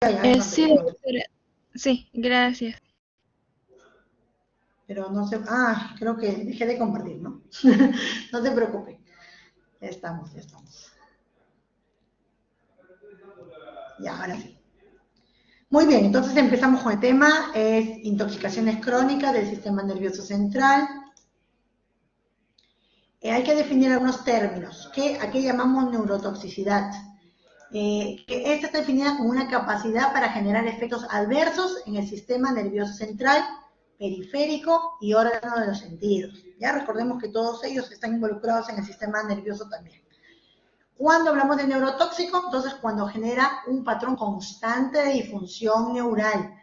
Ya encontré, ya Sí, encontré. doctora. Sí, gracias. Pero no sé, creo que dejé de compartir, ¿no? No se preocupe. Ya estamos, ya estamos. Ya, ahora sí. Muy bien, entonces empezamos con el tema, es intoxicaciones crónicas del sistema nervioso central. Hay que definir algunos términos, que aquí llamamos neurotoxicidad. Que esta está definida como una capacidad para generar efectos adversos en el sistema nervioso central, periférico y órgano de los sentidos. Ya recordemos que todos ellos están involucrados en el sistema nervioso también. Cuando hablamos de neurotóxico, entonces cuando genera un patrón constante de disfunción neural,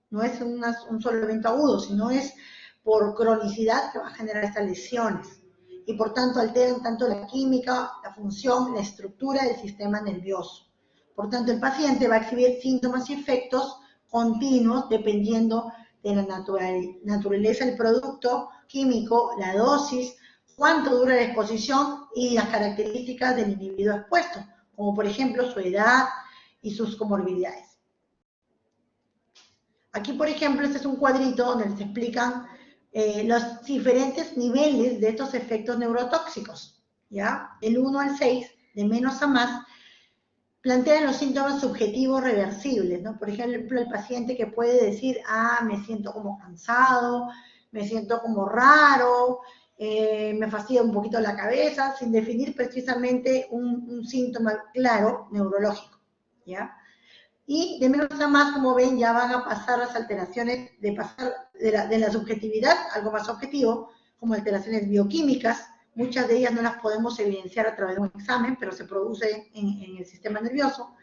no es un solo evento agudo, sino es por cronicidad que va a generar estas lesiones y por tanto alteran tanto la química, la función, la estructura del sistema nervioso. Por tanto, el paciente va a exhibir síntomas y efectos continuos dependiendo de la naturaleza del producto químico, la dosis, cuánto dura la exposición y las características del individuo expuesto, como por ejemplo su edad y sus comorbilidades. Aquí, por ejemplo, este es un cuadrito donde se explican los diferentes niveles de estos efectos neurotóxicos, ¿ya? Del 1 al 6, de menos a más, plantean los síntomas subjetivos reversibles, ¿no? Por ejemplo, el paciente que puede decir, me siento como cansado, me siento como raro, me fastidia un poquito la cabeza, sin definir precisamente un síntoma claro neurológico, ¿ya? Y de menos a más, como ven, ya van a pasar las alteraciones de pasar de la subjetividad, algo más objetivo, como alteraciones bioquímicas. Muchas de ellas no las podemos evidenciar a través de un examen, pero se producen en el sistema nervioso.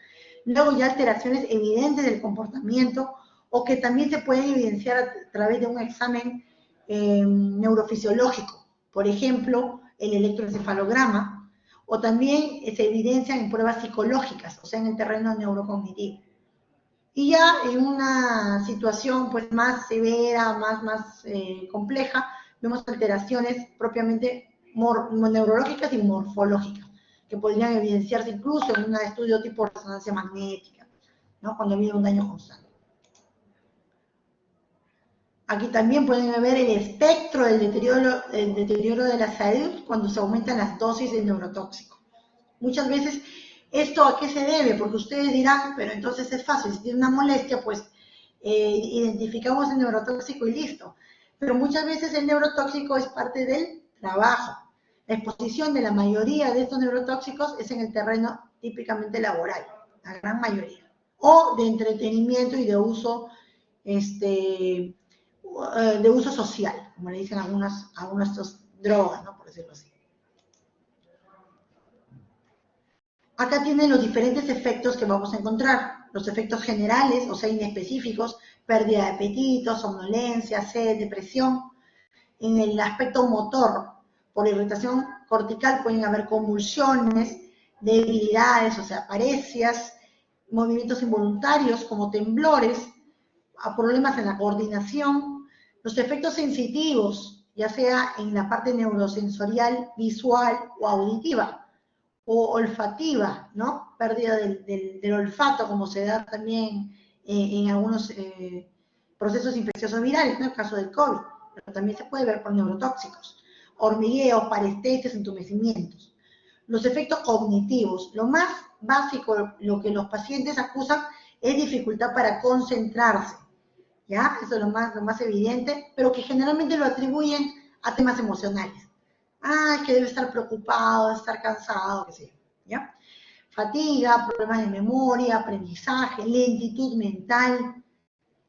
Luego ya alteraciones evidentes del comportamiento o que también se pueden evidenciar a través de un examen neurofisiológico. Por ejemplo, el electroencefalograma, o también se evidencian en pruebas psicológicas, o sea, en el terreno neurocognitivo. Y ya en una situación pues más severa, más compleja, vemos alteraciones propiamente neurológicas y morfológicas, que podrían evidenciarse incluso en un estudio tipo resonancia magnética, ¿no? Cuando ha habido un daño constante. Aquí también pueden ver el espectro del deterioro de la salud cuando se aumentan las dosis de neurotóxico. Muchas veces, ¿esto a qué se debe? Porque ustedes dirán, pero entonces es fácil, si tiene una molestia, pues identificamos el neurotóxico y listo. Pero muchas veces el neurotóxico es parte del trabajo. La exposición de la mayoría de estos neurotóxicos es en el terreno típicamente laboral, la gran mayoría. O de entretenimiento y de uso, de uso social, como le dicen algunas de estas drogas, ¿no? Por decirlo así. Acá tienen los diferentes efectos que vamos a encontrar. Los efectos generales, o sea, inespecíficos, pérdida de apetito, somnolencia, sed, depresión. En el aspecto motor, por irritación cortical pueden haber convulsiones, debilidades, o sea, parecias, movimientos involuntarios como temblores, problemas en la coordinación. Los efectos sensitivos, ya sea en la parte neurosensorial, visual o auditiva, o olfativa, ¿no? Pérdida del olfato, como se da también en algunos procesos infecciosos virales, ¿no? El caso del COVID, pero también se puede ver por neurotóxicos. Hormigueos, parestesias, entumecimientos. Los efectos cognitivos, lo más básico, lo que los pacientes acusan es dificultad para concentrarse, ¿ya? Eso es lo más evidente, pero que generalmente lo atribuyen a temas emocionales. Es que debe estar preocupado, estar cansado, qué sé yo, ¿ya? Fatiga, problemas de memoria, aprendizaje, lentitud mental,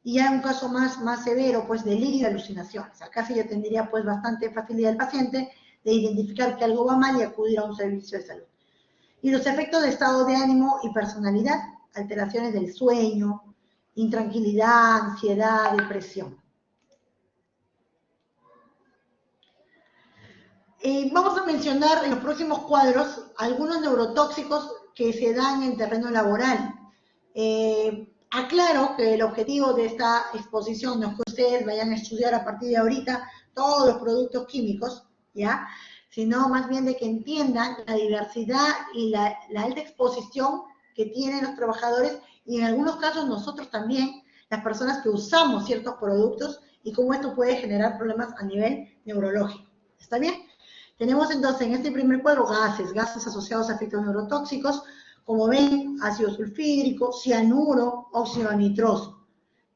y ya en un caso más severo, pues delirio y alucinaciones. Acá sí ya tendría pues bastante facilidad el paciente de identificar que algo va mal y acudir a un servicio de salud. Y los efectos de estado de ánimo y personalidad, alteraciones del sueño, intranquilidad, ansiedad, depresión. Vamos a mencionar en los próximos cuadros algunos neurotóxicos que se dan en terreno laboral. Aclaro que el objetivo de esta exposición no es que ustedes vayan a estudiar a partir de ahorita todos los productos químicos, ¿ya? Sino más bien de que entiendan la diversidad y la alta exposición que tienen los trabajadores y en algunos casos nosotros también, las personas que usamos ciertos productos y cómo esto puede generar problemas a nivel neurológico. ¿Está bien? Tenemos entonces en este primer cuadro gases asociados a efectos neurotóxicos, como ven, ácido sulfídrico, cianuro, óxido nitroso.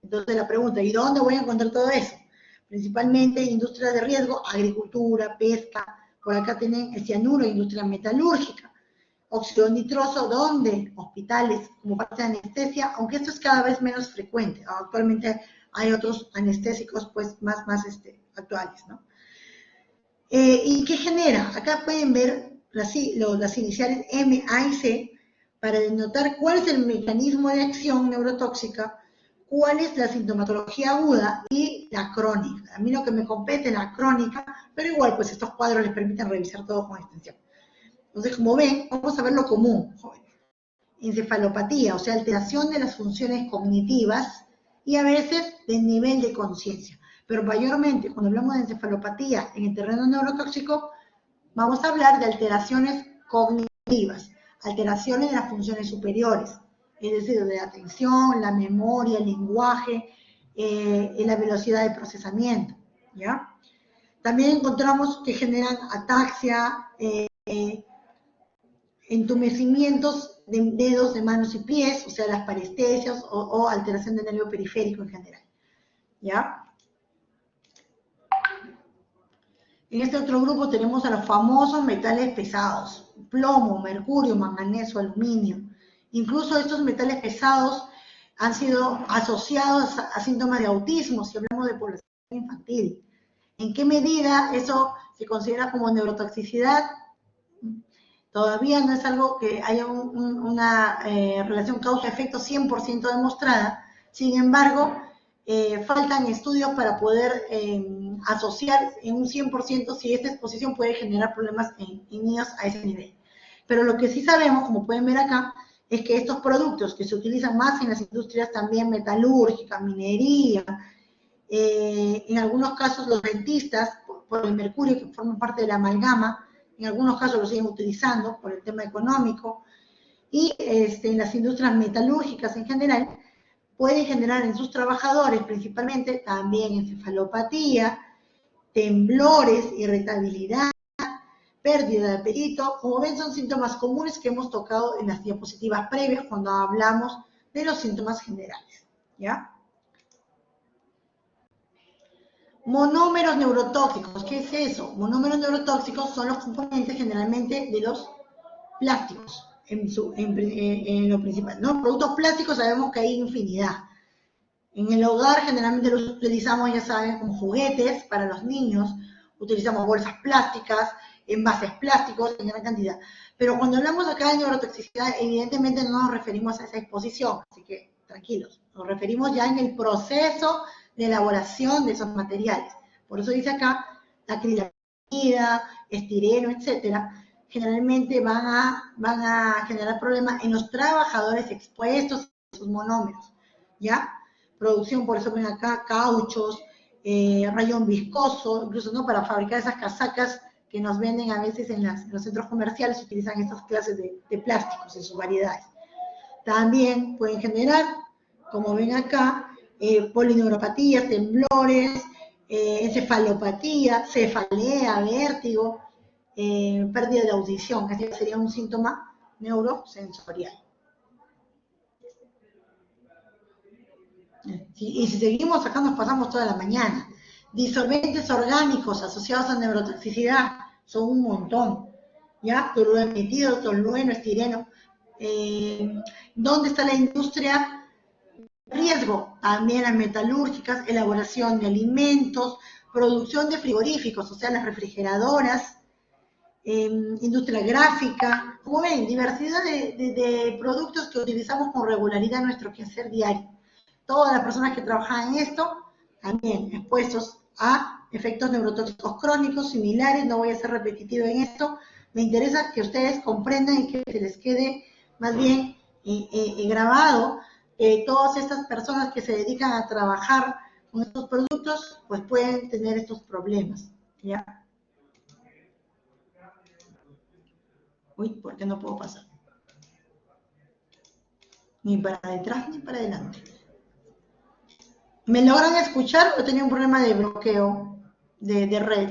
Entonces la pregunta, ¿y dónde voy a encontrar todo eso? Principalmente industrias de riesgo, agricultura, pesca, por acá tienen el cianuro, industria metalúrgica. Óxido nitroso, ¿dónde? Hospitales, como parte de anestesia, aunque esto es cada vez menos frecuente. Actualmente hay otros anestésicos pues más actuales, ¿no? ¿Y qué genera? Acá pueden ver las iniciales M, A y C para denotar cuál es el mecanismo de acción neurotóxica, cuál es la sintomatología aguda y la crónica. A mí lo que me compete es la crónica, pero igual pues estos cuadros les permiten revisar todo con extensión. Entonces, como ven, vamos a ver lo común, jóvenes. Encefalopatía, o sea, alteración de las funciones cognitivas y a veces del nivel de conciencia. Pero mayormente, cuando hablamos de encefalopatía en el terreno neurotóxico, vamos a hablar de alteraciones cognitivas, alteraciones de las funciones superiores, es decir, de la atención, la memoria, el lenguaje, la velocidad de procesamiento, ¿ya? También encontramos que generan ataxia, entumecimientos de dedos, de manos y pies, o sea, las parestesias o alteración del nervio periférico en general, ¿ya? En este otro grupo tenemos a los famosos metales pesados, plomo, mercurio, manganeso, aluminio. Incluso estos metales pesados han sido asociados a síntomas de autismo, si hablamos de población infantil. ¿En qué medida eso se considera como neurotoxicidad? Todavía no es algo que haya una relación causa-efecto 100% demostrada. Sin embargo, faltan estudios para poder asociar en un 100% si esta exposición puede generar problemas en niños a ese nivel. Pero lo que sí sabemos, como pueden ver acá, es que estos productos que se utilizan más en las industrias también metalúrgica, minería, en algunos casos los dentistas, por el mercurio que forma parte de la amalgama, en algunos casos lo siguen utilizando por el tema económico, y en las industrias metalúrgicas en general, pueden generar en sus trabajadores principalmente también encefalopatía, temblores, irritabilidad, pérdida de apetito. Como ven, son síntomas comunes que hemos tocado en las diapositivas previas cuando hablamos de los síntomas generales, ¿ya? Monómeros neurotóxicos, ¿qué es eso? Monómeros neurotóxicos son los componentes generalmente de los plásticos, en lo principal, ¿no? Productos plásticos sabemos que hay infinidad. En el hogar generalmente los utilizamos, ya saben, como juguetes para los niños, utilizamos bolsas plásticas, envases plásticos en gran cantidad. Pero cuando hablamos acá de neurotoxicidad, evidentemente no nos referimos a esa exposición, así que tranquilos, nos referimos ya en el proceso de elaboración de esos materiales. Por eso dice acá, acrilamida, estireno, etcétera, generalmente van a generar problemas en los trabajadores expuestos a esos monómeros, ¿ya? Producción, por eso ven acá, cauchos, rayón viscoso, incluso ¿no? Para fabricar esas casacas que nos venden a veces en los centros comerciales, utilizan estas clases de plásticos en sus variedades. También pueden generar, como ven acá, polineuropatías, temblores, encefalopatía, cefalea, vértigo, pérdida de audición, que sería un síntoma neurosensorial. Y si seguimos acá nos pasamos toda la mañana. Disolventes orgánicos asociados a neurotoxicidad son un montón, ¿ya? Tolueno emitido, tolueno, estireno. ¿Dónde está la industria? Riesgo, también las metalúrgicas, elaboración de alimentos, producción de frigoríficos, o sea, las refrigeradoras, industria gráfica, como ven, diversidad de productos que utilizamos con regularidad en nuestro quehacer diario. Todas las personas que trabajan en esto, también expuestos a efectos neurotóxicos crónicos similares, no voy a ser repetitiva en esto, me interesa que ustedes comprendan y que se les quede más bien grabado todas estas personas que se dedican a trabajar con estos productos, pues pueden tener estos problemas, ¿ya? Uy, ¿por qué no puedo pasar? Ni para detrás ni para adelante. ¿Me logran escuchar o tenía un problema de bloqueo de red?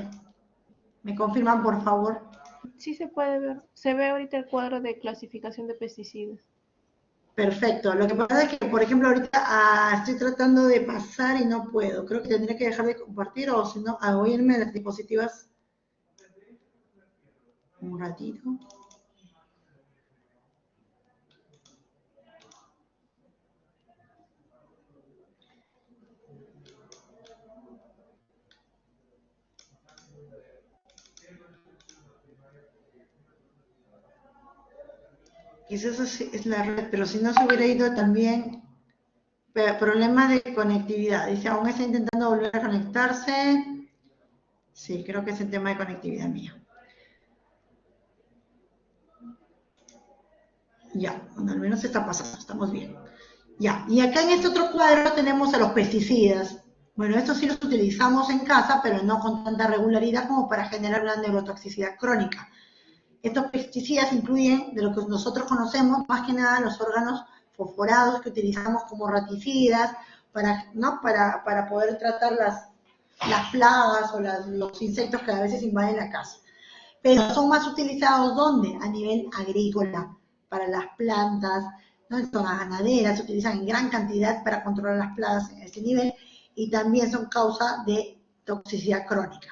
¿Me confirman, por favor? Sí se puede ver. Se ve ahorita el cuadro de clasificación de pesticidas. Perfecto. Lo que pasa es que, por ejemplo, ahorita estoy tratando de pasar y no puedo. Creo que tendré que dejar de compartir o si no, a irme a las diapositivas un ratito. Quizás es la red, pero si no se hubiera ido también, problema de conectividad. Dice, aún está intentando volver a conectarse. Sí, creo que es el tema de conectividad mío. Ya, bueno, al menos está pasando, estamos bien. Ya, y acá en este otro cuadro tenemos a los pesticidas. Bueno, estos sí los utilizamos en casa, pero no con tanta regularidad como para generar una neurotoxicidad crónica. Estos pesticidas incluyen, de lo que nosotros conocemos, más que nada los órganos fosforados que utilizamos como raticidas para, ¿no? para poder tratar las plagas o los insectos que a veces invaden la casa. Pero son más utilizados, ¿dónde? A nivel agrícola, para las plantas, ¿no? En zonas ganaderas, se utilizan en gran cantidad para controlar las plagas en ese nivel y también son causa de toxicidad crónica.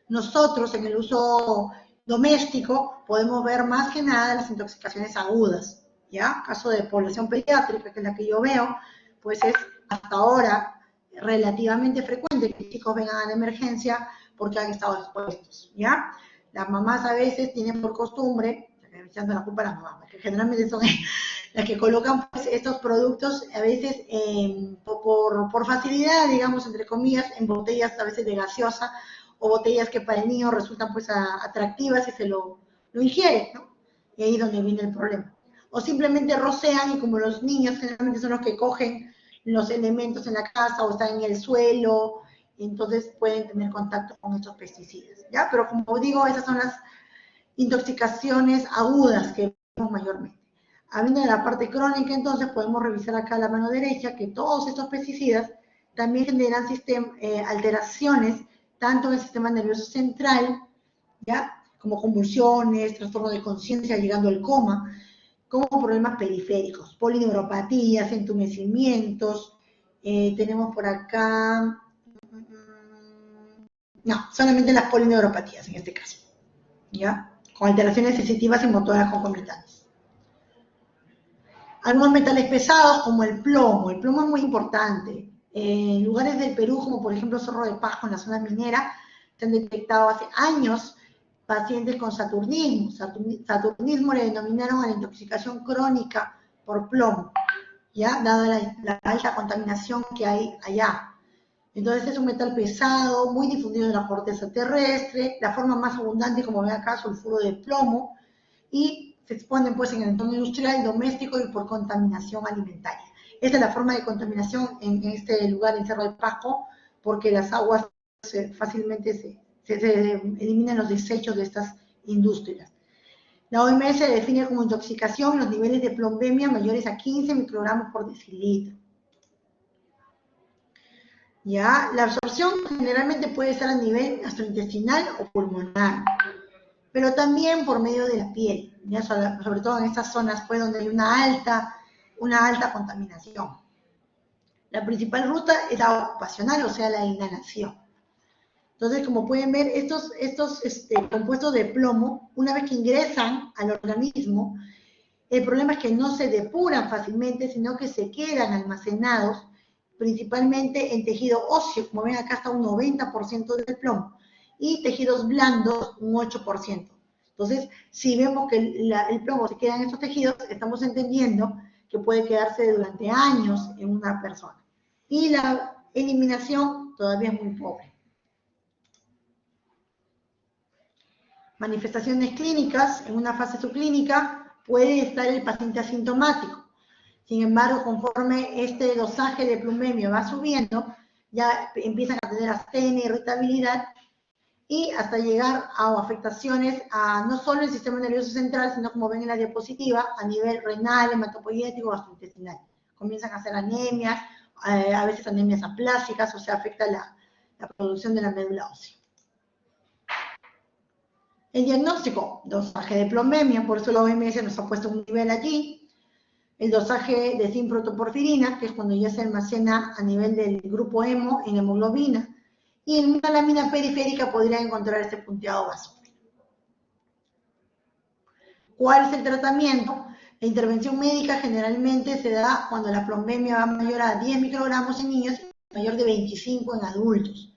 Nosotros en el uso doméstico podemos ver más que nada las intoxicaciones agudas, ¿ya? Caso de población pediátrica, que es la que yo veo, pues es hasta ahora relativamente frecuente que chicos vengan a la emergencia porque han estado expuestos, ¿ya? Las mamás a veces tienen por costumbre, echando la culpa a las mamás, que generalmente son las que colocan pues, estos productos a veces por facilidad, digamos, entre comillas, en botellas a veces de gaseosa o botellas que para el niño resultan pues atractivas y se lo ingiere, ¿no? Y ahí es donde viene el problema. O simplemente rocean y como los niños generalmente son los que cogen los elementos en la casa o están en el suelo, entonces pueden tener contacto con estos pesticidas, ¿ya? Pero como digo, esas son las intoxicaciones agudas que vemos mayormente. Hablando de la parte crónica, entonces podemos revisar acá a la mano derecha que todos estos pesticidas también generan alteraciones tanto en el sistema nervioso central, ¿ya? Como convulsiones, trastorno de conciencia llegando al coma, como problemas periféricos, polineuropatías, entumecimientos, tenemos por acá, no, solamente las polineuropatías en este caso, ¿ya? Con alteraciones sensitivas y motoras concomitantes. Algunos metales pesados como el plomo es muy importante. En lugares del Perú, como por ejemplo Cerro de Pasco en la zona minera, se han detectado hace años pacientes con saturnismo. Saturnismo le denominaron a la intoxicación crónica por plomo, ¿ya? Dada la alta contaminación que hay allá. Entonces es un metal pesado, muy difundido en la corteza terrestre, la forma más abundante, como ven acá, sulfuro de plomo, y se exponen pues en el entorno industrial, doméstico y por contaminación alimentaria. Esta es la forma de contaminación en este lugar, en Cerro de Pasco, porque las aguas fácilmente se eliminan los desechos de estas industrias. La OMS define como intoxicación los niveles de plombemia mayores a 15 microgramos por decilitro. ¿Ya? La absorción generalmente puede estar a nivel gastrointestinal o pulmonar, pero también por medio de la piel, ¿ya? Sobre todo en estas zonas pues, donde hay una alta contaminación. La principal ruta es la ocupacional, o sea, la inhalación. Entonces, como pueden ver, estos compuestos de plomo, una vez que ingresan al organismo, el problema es que no se depuran fácilmente, sino que se quedan almacenados principalmente en tejido óseo, como ven acá está un 90% del plomo, y tejidos blandos un 8%. Entonces, si vemos que el plomo se queda en estos tejidos, estamos entendiendo que puede quedarse durante años en una persona. Y la eliminación todavía es muy pobre. Manifestaciones clínicas, en una fase subclínica puede estar el paciente asintomático. Sin embargo, conforme este dosaje de plumemia va subiendo, ya empiezan a tener astenia, irritabilidad y hasta llegar a afectaciones a no solo el sistema nervioso central, sino como ven en la diapositiva, a nivel renal, hematopoyético, gastrointestinal. comienzan a hacer anemias, a veces anemias aplásicas, o sea, afecta la producción de la médula ósea. El diagnóstico, dosaje de plombemia, por eso la OMS nos ha puesto un nivel allí. El dosaje de zinc-protoporfirina, que es cuando ya se almacena a nivel del grupo hemo en hemoglobina. Y en una lámina periférica podría encontrar este punteado basófilo. ¿Cuál es el tratamiento? La intervención médica generalmente se da cuando la plombemia va mayor a 10 microgramos en niños y mayor de 25 en adultos.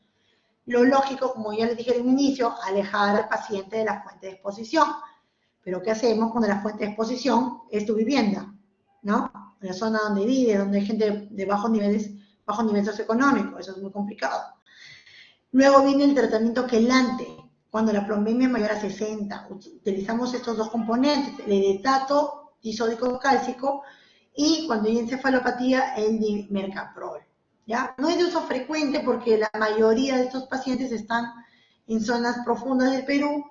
Lo lógico, como ya les dije al inicio, alejar al paciente de la fuente de exposición. Pero ¿qué hacemos cuando la fuente de exposición es tu vivienda? ¿No? En la zona donde vive, donde hay gente de bajo nivel socioeconómico, eso es muy complicado. Luego viene el tratamiento quelante, cuando la plombemia es mayor a 60. Utilizamos estos dos componentes, el edetato disódico cálcico y cuando hay encefalopatía, el dimercaprol. ¿Ya? No es de uso frecuente porque la mayoría de estos pacientes están en zonas profundas del Perú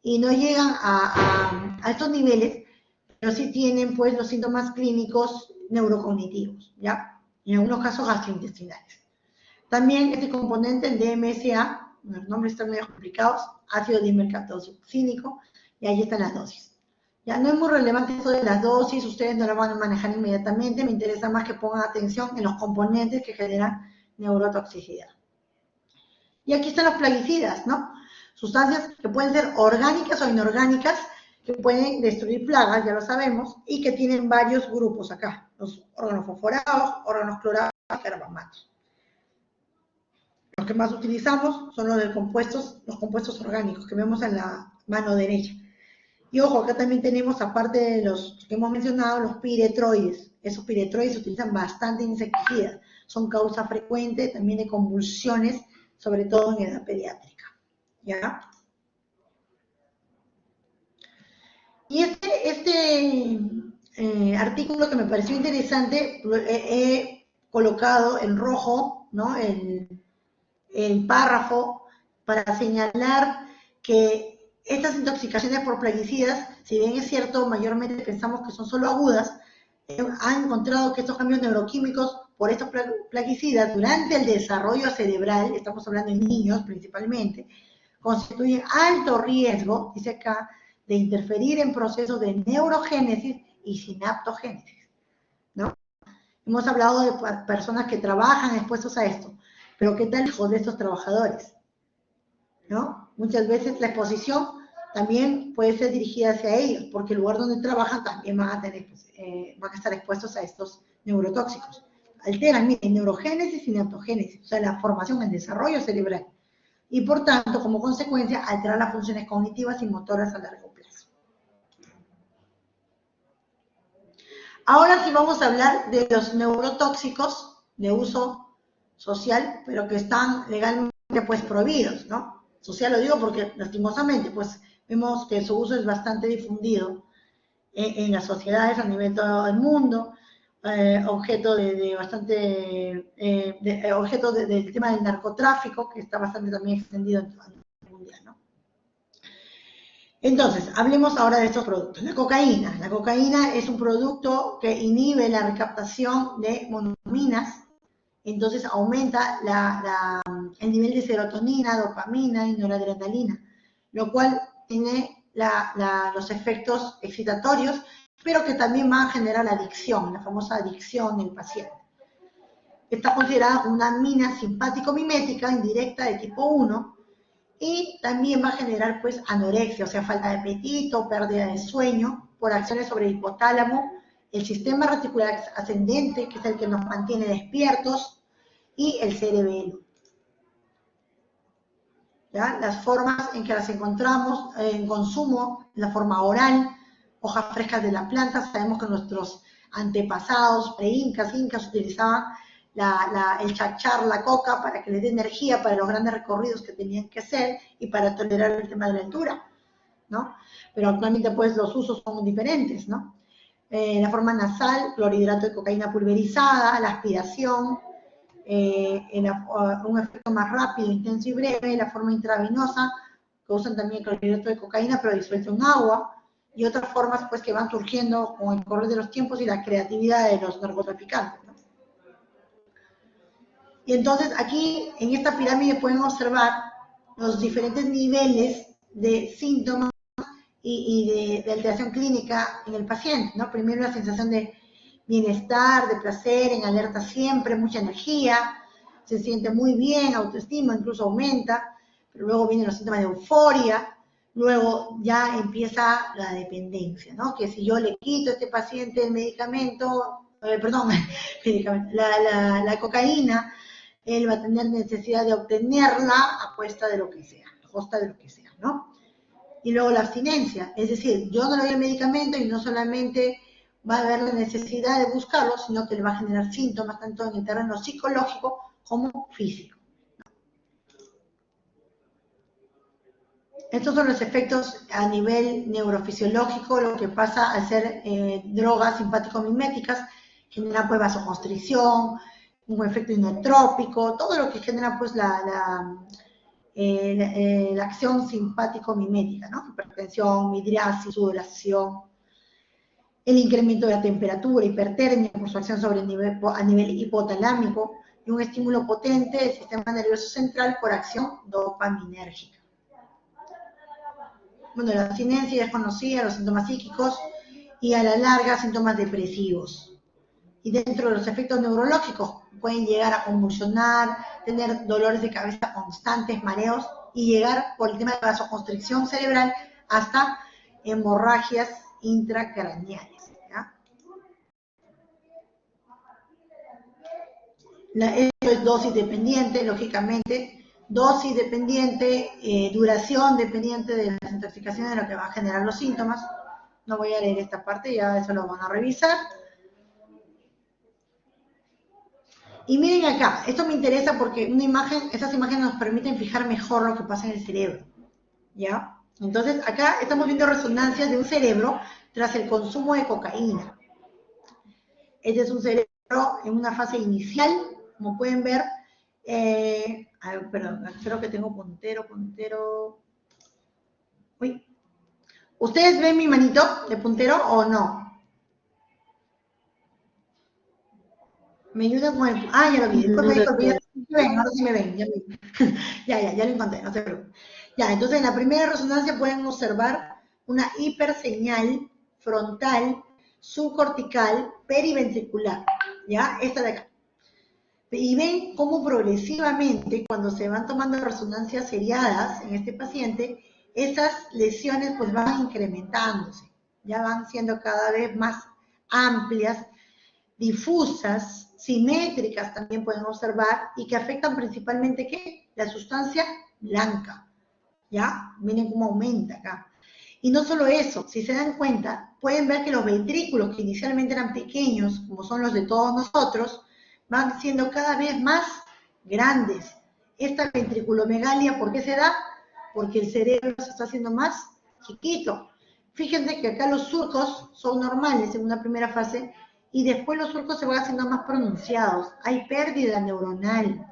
y no llegan a estos niveles, pero sí tienen pues los síntomas clínicos neurocognitivos, ¿ya? Y en algunos casos gastrointestinales. También este componente, el DMSA, los nombres están medio complicados, ácido dimercaptosuccínico, y ahí están las dosis. Ya no es muy relevante esto de las dosis, ustedes no lo van a manejar inmediatamente, me interesa más que pongan atención en los componentes que generan neurotoxicidad. Y aquí están los plaguicidas, ¿no? Sustancias que pueden ser orgánicas o inorgánicas, que pueden destruir plagas, ya lo sabemos, y que tienen varios grupos acá, los órganos fosforados, órganos clorados y carbamatos. Los que más utilizamos son los compuestos orgánicos que vemos en la mano derecha. Y ojo, acá también tenemos, aparte de los que hemos mencionado, los piretroides. Esos piretroides se utilizan bastante en insecticidas. Son causa frecuente también de convulsiones, sobre todo en edad pediátrica. ¿Ya? Y este artículo que me pareció interesante, he colocado en rojo, ¿no? el párrafo para señalar que estas intoxicaciones por plaguicidas, si bien es cierto, mayormente pensamos que son solo agudas, han encontrado que estos cambios neuroquímicos por estos plaguicidas durante el desarrollo cerebral, estamos hablando en niños principalmente, constituyen alto riesgo, dice acá, de interferir en procesos de neurogénesis y sinaptogénesis, ¿no? Hemos hablado de personas que trabajan expuestos a esto, pero ¿qué tal lejos de estos trabajadores? ¿No? Muchas veces la exposición también puede ser dirigida hacia ellos, porque el lugar donde trabajan también van a estar expuestos a estos neurotóxicos. Alteran, miren, neurogénesis y sinaptogénesis, o sea, la formación, el desarrollo cerebral. Y por tanto, como consecuencia, alterar las funciones cognitivas y motoras a largo plazo. Ahora sí vamos a hablar de los neurotóxicos de uso social, pero que están legalmente pues prohibidos, ¿no? Social lo digo porque lastimosamente pues vemos que su uso es bastante difundido en las sociedades a nivel de todo el mundo, objeto del tema del narcotráfico, que está bastante también extendido a nivel mundial, ¿no? Entonces, hablemos ahora de estos productos. La cocaína. La cocaína es un producto que inhibe la recaptación de monoaminas, entonces aumenta el nivel de serotonina, dopamina y noradrenalina, lo cual tiene los efectos excitatorios, pero que también van a generar la adicción, la famosa adicción del paciente. Está considerada una amina simpático-mimética indirecta de tipo 1, y también va a generar pues anorexia, o sea, falta de apetito, pérdida de sueño, por acciones sobre el hipotálamo, el sistema reticular ascendente, que es el que nos mantiene despiertos, y el cerebelo. ¿Ya? Las formas en que las encontramos en consumo, la forma oral, hojas frescas de la planta, sabemos que nuestros antepasados, pre-incas, incas, utilizaban el chachar, la coca, para que les dé energía para los grandes recorridos que tenían que hacer y para tolerar el tema de la altura, ¿no? Pero actualmente pues los usos son diferentes, ¿no? La forma nasal, clorhidrato de cocaína pulverizada, la aspiración, un efecto más rápido, intenso y breve, la forma intravenosa, que usan también clorhidrato de cocaína pero disuelto en agua, y otras formas pues que van surgiendo con el correr de los tiempos y la creatividad de los narcotraficantes, ¿no? Y entonces aquí en esta pirámide pueden observar los diferentes niveles de síntomas y de alteración clínica en el paciente, ¿no? Primero la sensación de bienestar, de placer, en alerta siempre, mucha energía, se siente muy bien, autoestima incluso aumenta, pero luego vienen los síntomas de euforia, luego ya empieza la dependencia, ¿no? Que si yo le quito a este paciente el medicamento, la cocaína, él va a tener necesidad de obtenerla a costa de lo que sea, ¿no? Y luego la abstinencia, es decir, yo no le doy el medicamento y no solamente va a haber la necesidad de buscarlo, sino que le va a generar síntomas tanto en el terreno psicológico como físico. Estos son los efectos a nivel neurofisiológico, lo que pasa al ser drogas simpático-miméticas, genera pues vasoconstricción, un efecto inotrópico, todo lo que genera pues la acción simpático-mimética, ¿no? Hipertensión, midriasis, sudoración, el incremento de la temperatura, hipertermia por su acción sobre a nivel hipotalámico y un estímulo potente del sistema nervioso central por acción dopaminérgica. Bueno, la abstinencia ya es conocida, los síntomas psíquicos y a la larga síntomas depresivos. Y dentro de los efectos neurológicos pueden llegar a convulsionar, tener dolores de cabeza constantes, mareos y llegar por el tema de vasoconstricción cerebral hasta hemorragias intracraneales, ¿ya? Esto es dosis dependiente, lógicamente, dosis dependiente, duración dependiente de las intoxicaciones de lo que va a generar los síntomas. No voy a leer esta parte, ya eso lo van a revisar. Y miren acá, esto me interesa porque esas imágenes nos permiten fijar mejor lo que pasa en el cerebro, ¿ya? Entonces, acá estamos viendo resonancias de un cerebro tras el consumo de cocaína. Este es un cerebro en una fase inicial, como pueden ver. A ver, perdón, creo que tengo puntero. Uy. ¿Ustedes ven mi manito de puntero o no? Me ayudan con el... Ah, ya lo vi. Después me ven, ahora sí me ven. Ya lo encontré, no se preocupen. Ya, entonces en la primera resonancia pueden observar una hiperseñal frontal, subcortical, periventricular. ¿Ya? Esta de acá. Y ven cómo progresivamente, cuando se van tomando resonancias seriadas en este paciente, esas lesiones pues van incrementándose. Ya van siendo cada vez más amplias, difusas, simétricas también pueden observar y que afectan principalmente ¿qué? La sustancia blanca, ¿ya? Miren cómo aumenta acá. Y no solo eso, si se dan cuenta, pueden ver que los ventrículos que inicialmente eran pequeños, como son los de todos nosotros, van siendo cada vez más grandes. Esta ventriculomegalia, ¿por qué se da? Porque el cerebro se está haciendo más chiquito. Fíjense que acá los surcos son normales en una primera fase, y después los surcos se van haciendo más pronunciados. Hay pérdida neuronal,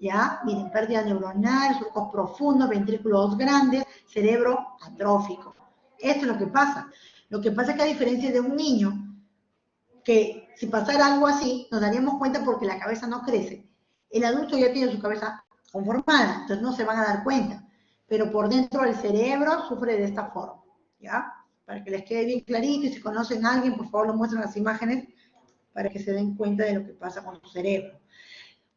¿ya? Miren, pérdida neuronal, surcos profundos, ventrículos grandes, cerebro atrófico. Esto es lo que pasa. Lo que pasa es que a diferencia de un niño, que si pasara algo así, nos daríamos cuenta porque la cabeza no crece. El adulto ya tiene su cabeza conformada, entonces no se van a dar cuenta. Pero por dentro el cerebro sufre de esta forma, ¿ya? Para que les quede bien clarito, y si conocen a alguien, por favor, lo muestren las imágenes para que se den cuenta de lo que pasa con su cerebro.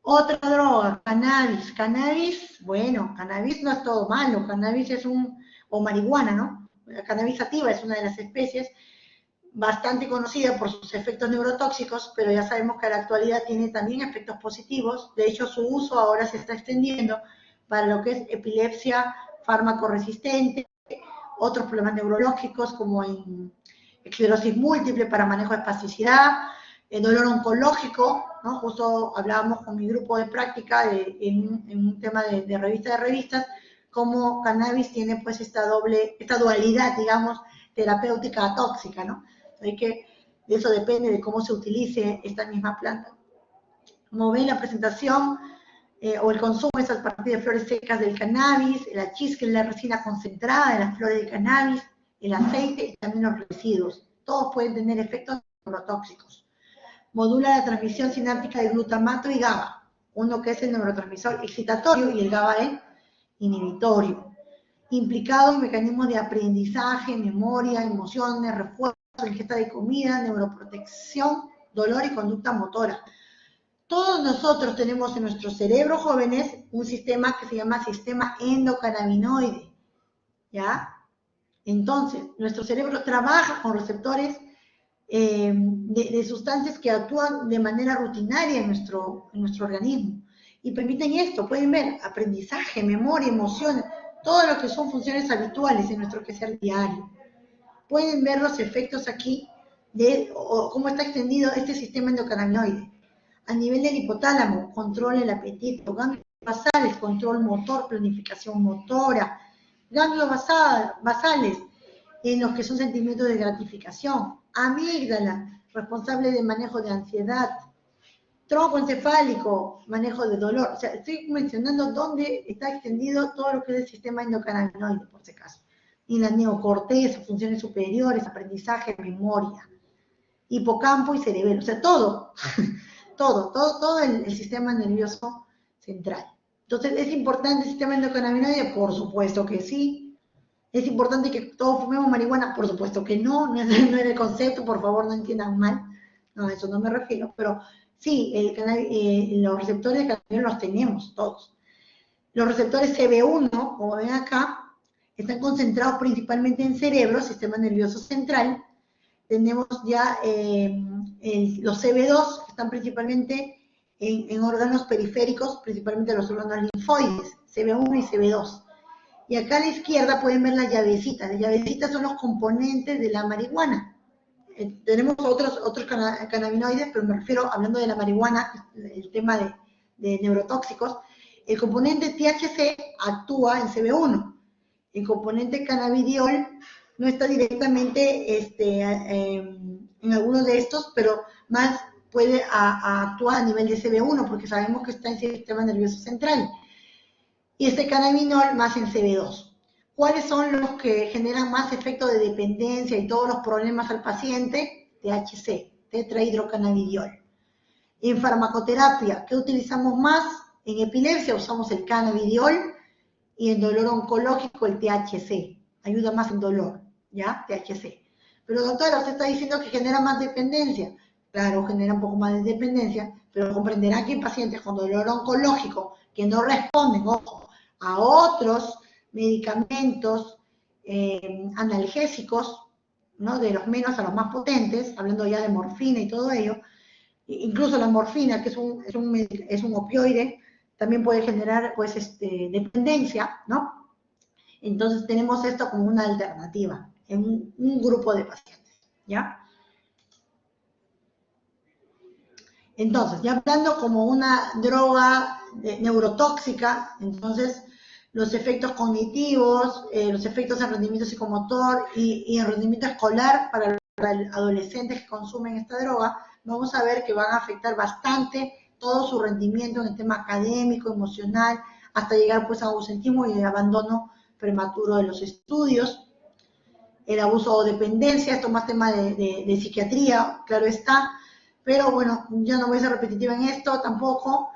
Otra droga, cannabis. Cannabis, bueno, cannabis no es todo malo, cannabis es o marihuana, ¿no? La cannabis sativa es una de las especies bastante conocida por sus efectos neurotóxicos, pero ya sabemos que a la actualidad tiene también efectos positivos. De hecho, su uso ahora se está extendiendo para lo que es epilepsia fármaco-resistente, otros problemas neurológicos como en esclerosis múltiple para manejo de espasticidad, dolor oncológico, ¿no? Justo hablábamos con mi grupo de práctica en un tema de revistas, cómo cannabis tiene pues esta dualidad, digamos, terapéutica tóxica, ¿no? Hay que, de eso depende de cómo se utilice esta misma planta. Como ven, la presentación o el consumo es a partir de flores secas del cannabis, la chis, que es la resina concentrada de las flores de cannabis, el aceite y también los residuos. Todos pueden tener efectos neurotóxicos. Modula la transmisión sináptica de glutamato y GABA, uno que es el neurotransmisor excitatorio y el GABA es inhibitorio. Implicado en mecanismos de aprendizaje, memoria, emociones, refuerzo, ingesta de comida, neuroprotección, dolor y conducta motora. Todos nosotros tenemos en nuestro cerebro, jóvenes, un sistema que se llama sistema endocannabinoide, ¿ya? Entonces, nuestro cerebro trabaja con receptores de sustancias que actúan de manera rutinaria en nuestro organismo y permiten esto, pueden ver, aprendizaje, memoria, emociones, todo lo que son funciones habituales en nuestro quehacer diario. Pueden ver los efectos aquí de cómo está extendido este sistema endocannabinoide. A nivel del hipotálamo, controla el apetito, ganglios basales, control motor, planificación motora, ganglios basales, en los que son sentimientos de gratificación, amígdala, responsable de manejo de ansiedad, tronco encefálico, manejo de dolor. O sea, estoy mencionando dónde está extendido todo lo que es el sistema endocannabinoide, por si acaso. Y la neocorteza, funciones superiores, aprendizaje, memoria, hipocampo y cerebelo. O sea, todo, todo el sistema nervioso central. Entonces, ¿es importante el sistema endocannabinoide? Por supuesto que sí. ¿Es importante que todos fumemos marihuana? Por supuesto que no, no es el concepto, por favor no entiendan mal, no, a eso no me refiero, pero sí, los receptores de cannabinoides los tenemos todos. Los receptores CB1, como ven acá, están concentrados principalmente en cerebro, sistema nervioso central. Tenemos ya los CB2, que están principalmente en órganos periféricos, principalmente los órganos linfoides, CB1 y CB2. Y acá a la izquierda pueden ver las llavecitas. Las llavecitas son los componentes de la marihuana. Tenemos otros cannabinoides, pero me refiero, hablando de la marihuana, el tema de neurotóxicos. El componente THC actúa en CB1. El componente cannabidiol no está directamente en algunos de estos, pero más puede actuar a nivel de CB1, porque sabemos que está en el sistema nervioso central. Y este cannabinol más en CB2. ¿Cuáles son los que generan más efecto de dependencia y todos los problemas al paciente? THC, tetrahidrocannabidiol. En farmacoterapia, ¿qué utilizamos más? En epilepsia usamos el cannabidiol y en dolor oncológico el THC. Ayuda más en dolor, ¿ya? THC. Pero doctora, usted está diciendo que genera más dependencia. Claro, genera un poco más de dependencia, pero comprenderán que en pacientes con dolor oncológico que no responden, ojo, a otros medicamentos analgésicos, ¿no? De los menos a los más potentes, hablando ya de morfina y todo ello, incluso la morfina, que es un opioide, también puede generar pues dependencia, ¿no? Entonces tenemos esto como una alternativa en un grupo de pacientes, ¿ya? Entonces, ya hablando como una droga neurotóxica, entonces los efectos cognitivos, los efectos en rendimiento psicomotor y en rendimiento escolar para los adolescentes que consumen esta droga, vamos a ver que van a afectar bastante todo su rendimiento en el tema académico, emocional, hasta llegar pues a ausentismo y abandono prematuro de los estudios. El abuso o dependencia, esto más tema de psiquiatría, claro está. Pero bueno, yo no voy a ser repetitiva en esto tampoco,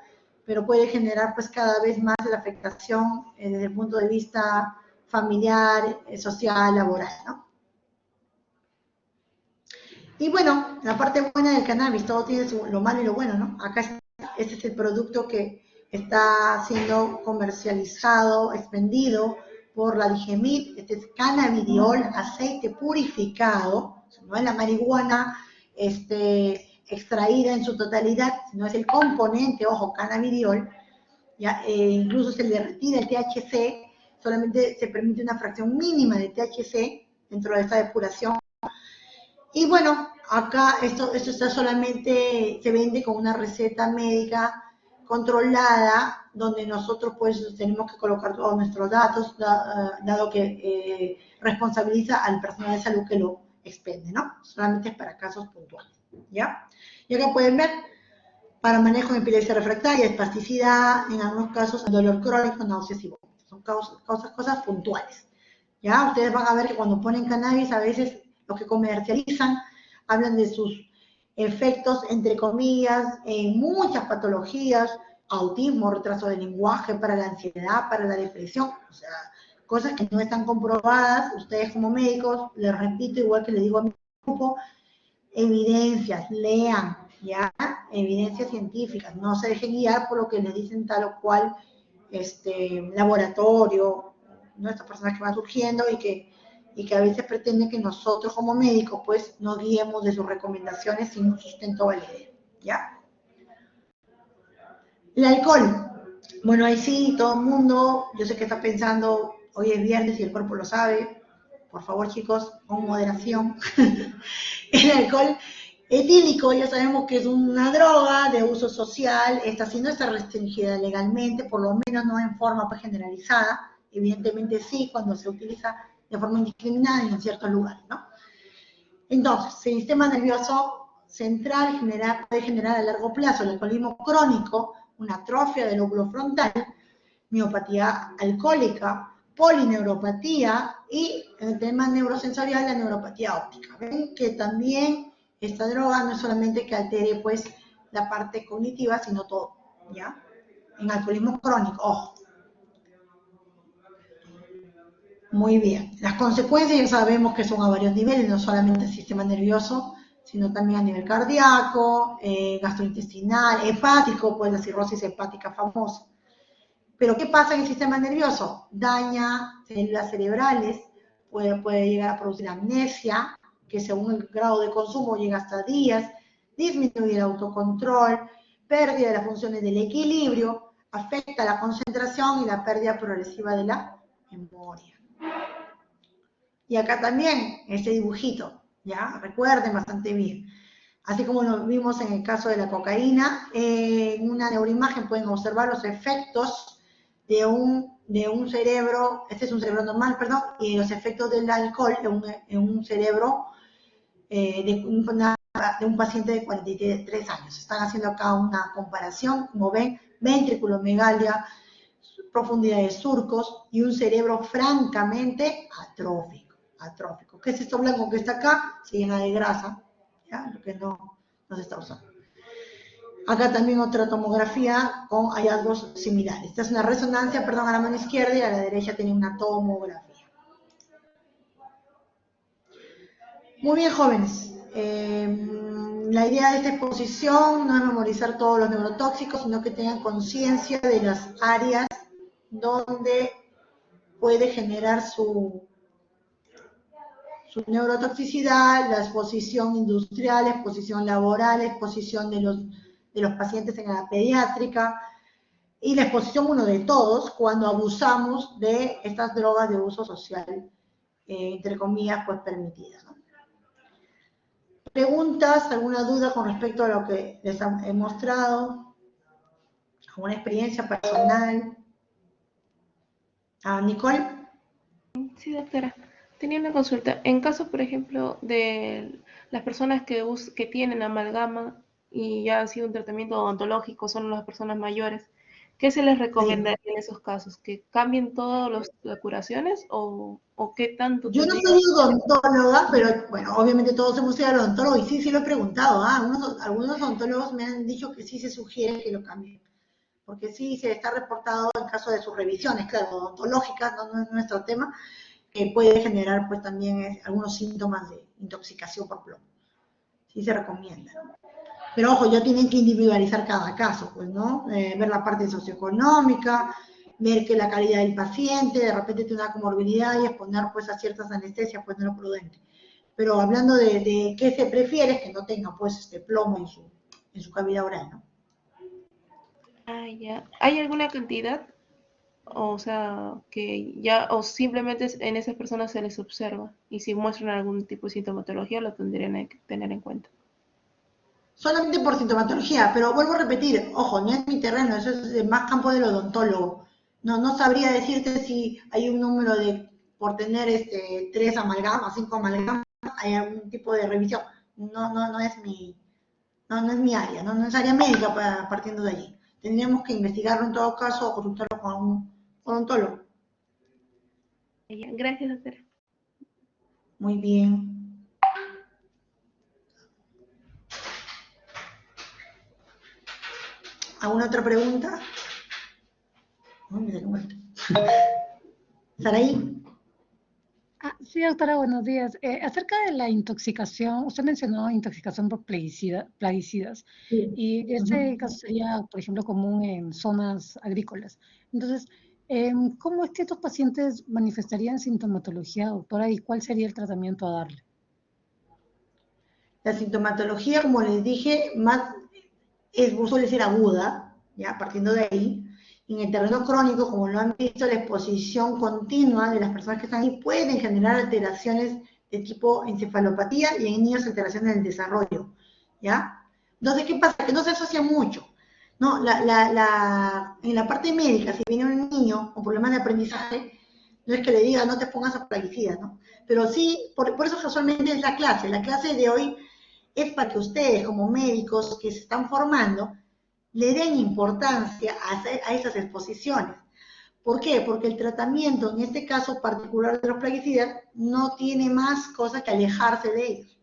pero puede generar pues cada vez más la afectación desde el punto de vista familiar, social, laboral, ¿no? Y bueno, la parte buena del cannabis, todo tiene lo malo y lo bueno, ¿no? Acá está, este es el producto que está siendo comercializado, expendido por la Digemid. Este es cannabidiol, aceite purificado, no es la marihuana, extraída en su totalidad, sino es el componente, ojo, cannabidiol, ya, incluso se le retira el THC, solamente se permite una fracción mínima de THC dentro de esta depuración. Y bueno, acá esto está solamente, se vende con una receta médica controlada, donde nosotros pues tenemos que colocar todos nuestros datos, dado que responsabiliza al personal de salud que lo expende, ¿no? Solamente es para casos puntuales, ¿ya? Y acá pueden ver, para manejo de epilepsia refractaria, espasticidad, en algunos casos dolor crónico, náuseas y vómitos. Son cosas puntuales. ¿ya? Ustedes van a ver que cuando ponen cannabis, a veces los que comercializan hablan de sus efectos, entre comillas, en muchas patologías, autismo, retraso de lenguaje, para la ansiedad, para la depresión, o sea, cosas que no están comprobadas. Ustedes como médicos, les repito, igual que les digo a mi grupo, evidencias, lean, ¿ya? Evidencias científicas, no se dejen guiar por lo que les dicen tal o cual laboratorio, nuestras personas que van surgiendo y que a veces pretenden que nosotros como médicos pues nos guiemos de sus recomendaciones sin un sustento valedero, ¿ya? El alcohol, bueno, ahí sí, todo el mundo, yo sé que está pensando, hoy es viernes y el cuerpo lo sabe, por favor chicos, con moderación. El alcohol etílico ya sabemos que es una droga de uso social, esta sí no está restringida legalmente, por lo menos no en forma pues, generalizada, evidentemente sí cuando se utiliza de forma indiscriminada en ciertos lugares, ¿no? Entonces, el sistema nervioso central puede generar a largo plazo el alcoholismo crónico, una atrofia del lóbulo frontal, miopatía alcohólica, polineuropatía y en el tema neurosensorial la neuropatía óptica. Ven que también esta droga no es solamente que altere pues la parte cognitiva, sino todo, ¿ya? En alcoholismo crónico, ojo. Muy bien. Las consecuencias ya sabemos que son a varios niveles, no solamente el sistema nervioso, sino también a nivel cardíaco, gastrointestinal, hepático, pues la cirrosis hepática famosa. Pero ¿qué pasa en el sistema nervioso? Daña células cerebrales, puede llegar a producir amnesia, que según el grado de consumo llega hasta días, disminuye el autocontrol, pérdida de las funciones del equilibrio, afecta la concentración y la pérdida progresiva de la memoria. Y acá también, este dibujito, ¿ya? Recuerden bastante bien. Así como lo vimos en el caso de la cocaína, en una neuroimagen pueden observar los efectos de un cerebro, este es un cerebro normal, perdón, y los efectos del alcohol en un cerebro de un paciente de 43 años. Están haciendo acá una comparación, como ven, ventriculomegalia, profundidad de surcos y un cerebro francamente atrófico. ¿Qué es esto blanco que está acá? Se llena de grasa, ¿ya? Lo que no se está usando. Acá también otra tomografía con hallazgos similares. Esta es una resonancia, perdón, a la mano izquierda y a la derecha tiene una tomografía. Muy bien, jóvenes. La idea de esta exposición no es memorizar todos los neurotóxicos, sino que tengan conciencia de las áreas donde puede generar su neurotoxicidad, la exposición industrial, exposición laboral, exposición de los pacientes en la pediátrica y la exposición, uno de todos, cuando abusamos de estas drogas de uso social, entre comillas, pues permitidas, ¿no? ¿Preguntas, alguna duda con respecto a lo que les he mostrado? ¿Alguna experiencia personal? Nicole. Sí, doctora. Tenía una consulta. En caso, por ejemplo, de las personas que tienen amalgama y ya ha sido un tratamiento odontológico, son las personas mayores, ¿qué se les recomendaría en esos casos? ¿Que cambien todas las curaciones o qué tanto Yo no tendría? soy odontóloga, pero bueno, obviamente todos hemos ido al odontólogo y sí lo he preguntado. Algunos odontólogos me han dicho que sí se sugiere que lo cambien, porque sí se está reportado en caso de sus revisiones, claro, odontológicas, no es nuestro tema, que puede generar pues también algunos síntomas de intoxicación por plomo. Sí se recomienda. Pero ojo, ya tienen que individualizar cada caso, pues, ¿no? Ver la parte socioeconómica, ver que la calidad del paciente, de repente tiene una comorbilidad y exponer pues a ciertas anestesias, pues no es prudente. Pero hablando de qué se prefiere es que no tenga pues plomo en su cavidad oral, ¿no? Ah, ya. ¿Hay alguna cantidad? O sea, que ya, o simplemente en esas personas se les observa y si muestran algún tipo de sintomatología lo tendrían que tener en cuenta. Solamente por sintomatología, pero vuelvo a repetir, ojo, no es mi terreno, eso es más campo del odontólogo. No sabría decirte si hay un número por tener 3 amalgamas, 5 amalgamas, hay algún tipo de revisión. No es mi área, no es área médica partiendo de allí. Tendríamos que investigarlo en todo caso o consultarlo con un odontólogo. Gracias, doctora. Muy bien. ¿Alguna otra pregunta? Oh, me salió muerto. ¿Saraí? Sí, doctora, buenos días. Acerca de la intoxicación, usted mencionó intoxicación por plaguicidas, Sí. y este caso sería, por ejemplo, común en zonas agrícolas. Entonces, ¿cómo es que estos pacientes manifestarían sintomatología, doctora, y cuál sería el tratamiento a darle? La sintomatología, como les dije, suele ser aguda, ya partiendo de ahí. En el terreno crónico, como lo han visto, la exposición continua de las personas que están ahí pueden generar alteraciones de tipo encefalopatía y en niños alteraciones del desarrollo, ¿ya? Entonces, ¿qué pasa? Que no se asocia mucho, ¿no? En la parte médica, si viene un niño con problemas de aprendizaje, no es que le diga no te pongas a plaguicidas, ¿no? Pero sí, por eso casualmente es la clase de hoy es para que ustedes como médicos que se están formando le den importancia a esas exposiciones. ¿Por qué? Porque el tratamiento, en este caso particular de los plaguicidas, no tiene más cosa que alejarse de ellos.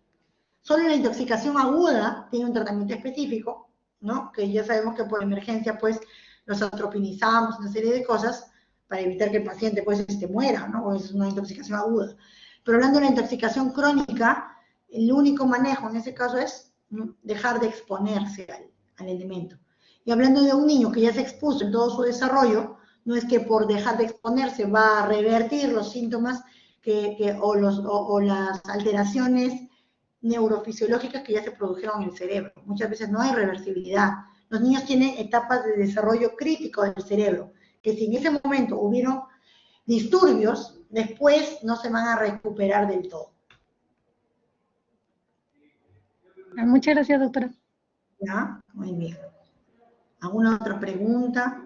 Solo la intoxicación aguda tiene un tratamiento específico, ¿no? Que ya sabemos que por emergencia, pues, los atropinizamos, una serie de cosas para evitar que el paciente, pues, muera, ¿no? O es una intoxicación aguda. Pero hablando de la intoxicación crónica, el único manejo en ese caso es dejar de exponerse al elemento. Y hablando de un niño que ya se expuso en todo su desarrollo, no es que por dejar de exponerse va a revertir los síntomas o las alteraciones neurofisiológicas que ya se produjeron en el cerebro. Muchas veces no hay reversibilidad. Los niños tienen etapas de desarrollo crítico del cerebro, que si en ese momento hubieron disturbios, después no se van a recuperar del todo. Muchas gracias, doctora. ¿Ya? Muy bien. ¿Alguna otra pregunta?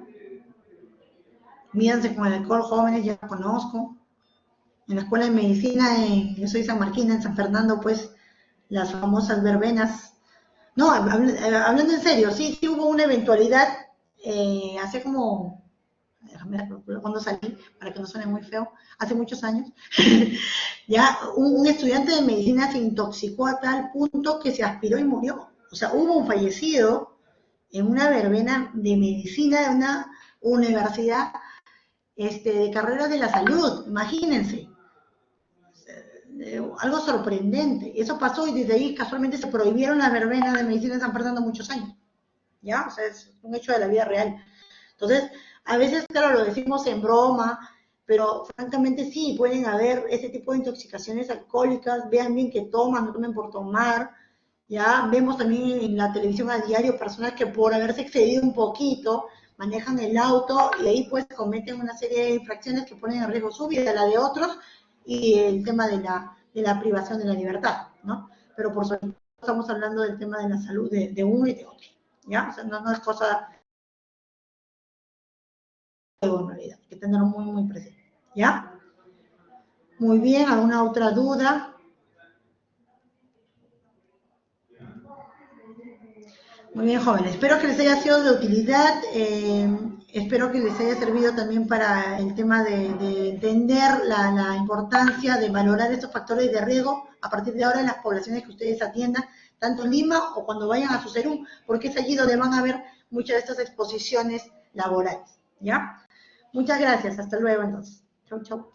Mídanse con el alcohol, jóvenes, ya lo conozco. En la escuela de medicina, yo soy sanmarquina, en San Fernando, pues, las famosas verbenas. No, hablando en serio, sí hubo una eventualidad hace como, déjame ver cuando salí, para que no suene muy feo, hace muchos años, ya un estudiante de medicina se intoxicó a tal punto que se aspiró y murió. O sea, hubo un fallecido en una verbena de medicina de una universidad de carreras de la salud, imagínense. Algo sorprendente. Eso pasó y desde ahí casualmente se prohibieron las verbenas de medicina en San Fernando muchos años. ¿Ya? O sea, es un hecho de la vida real. Entonces, a veces, claro, lo decimos en broma, pero francamente sí, pueden haber ese tipo de intoxicaciones alcohólicas, vean bien que toman, no tomen por tomar, ya vemos también en la televisión a diario personas que por haberse excedido un poquito, manejan el auto y ahí pues cometen una serie de infracciones que ponen en riesgo su vida, la de otros, y el tema de la privación de la libertad, ¿no? Pero por supuesto estamos hablando del tema de la salud de uno y de otro, ¿ya? O sea, no es cosa de en realidad, hay que tenerlo muy, muy presente, ¿ya? Muy bien, ¿alguna otra duda? Muy bien, jóvenes. Espero que les haya sido de utilidad. Espero que les haya servido también para el tema de entender la importancia de valorar estos factores de riesgo a partir de ahora en las poblaciones que ustedes atiendan, tanto en Lima o cuando vayan a su Perú, porque es allí donde van a ver muchas de estas exposiciones laborales. ¿Ya? Muchas gracias. Hasta luego, entonces. Chau, chau.